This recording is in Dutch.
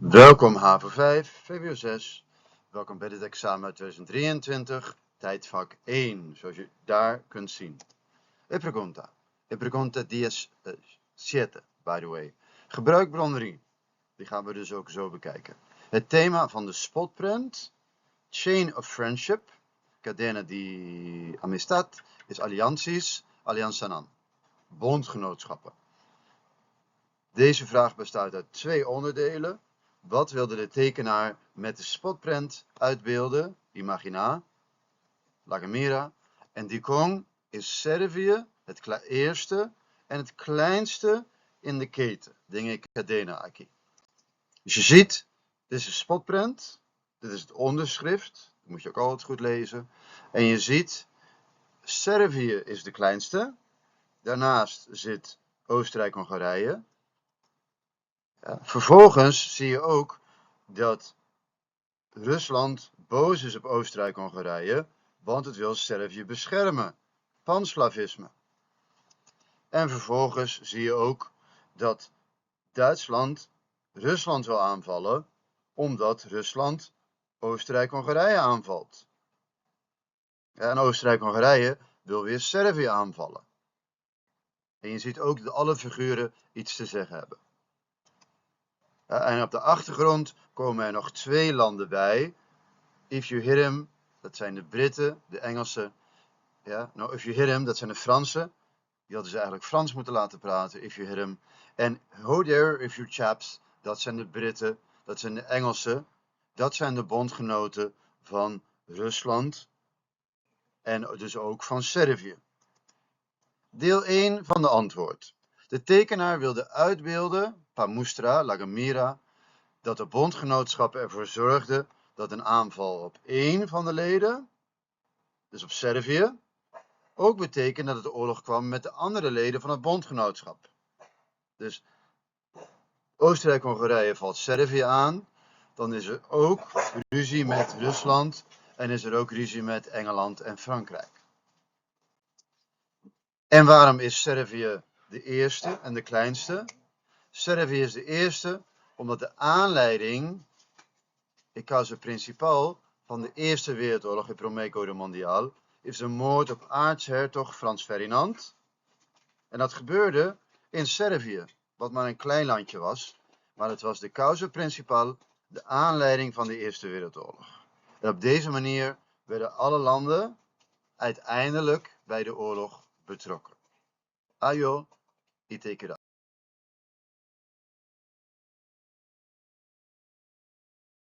Welkom HAVO 5, VWO 6. Welkom bij dit examen uit 2023, tijdvak 1, zoals je daar kunt zien. E pregunta 17, by the way. Gebruikbron 3, die gaan we dus ook zo bekijken. Het thema van de spotprint, Chain of Friendship, cadena di amistad, is allianties, alianzanan, bondgenootschappen. Deze vraag bestaat uit twee onderdelen. Wat wilde de tekenaar met de spotprint uitbeelden? Imagina, La Gomera. En Dicong is Servië, het eerste en het kleinste in de keten. Dingen cadena aquí. Dus je ziet, dit is de spotprint. Dit is het onderschrift. Dat moet je ook altijd goed lezen. En je ziet, Servië is de kleinste. Daarnaast zit Oostenrijk-Hongarije. Ja, vervolgens zie je ook dat Rusland boos is op Oostenrijk-Hongarije, want het wil Servië beschermen. Panslavisme. En vervolgens zie je ook dat Duitsland Rusland wil aanvallen, omdat Rusland Oostenrijk-Hongarije aanvalt. Ja, en Oostenrijk-Hongarije wil weer Servië aanvallen. En je ziet ook dat alle figuren iets te zeggen hebben. En op de achtergrond komen er nog twee landen bij. If you hear him, dat zijn de Britten, de Engelsen. Ja, no, if you hear him, dat zijn de Fransen. Die hadden ze eigenlijk Frans moeten laten praten, if you hear him. En ho there, if you chaps, dat zijn de Britten, dat zijn de Engelsen. Dat zijn de bondgenoten van Rusland. En dus ook van Servië. Deel 1 van de antwoord. De tekenaar wilde uitbeelden, pamustra, La Gomera, dat de bondgenootschappen ervoor zorgden dat een aanval op één van de leden, dus op Servië, ook betekent dat het oorlog kwam met de andere leden van het bondgenootschap. Dus Oostenrijk-Hongarije valt Servië aan, dan is er ook ruzie met Rusland en is er ook ruzie met Engeland en Frankrijk. En waarom is Servië de eerste en de kleinste? Servië is de eerste omdat de aanleiding, de causa principal van de Eerste Wereldoorlog, het Primer Guerra Mondiale, is de moord op aartshertog Frans Ferdinand. En dat gebeurde in Servië, wat maar een klein landje was. Maar het was de causa principal, de aanleiding van de Eerste Wereldoorlog. En op deze manier werden alle landen uiteindelijk bij de oorlog betrokken. Ayo, itekura.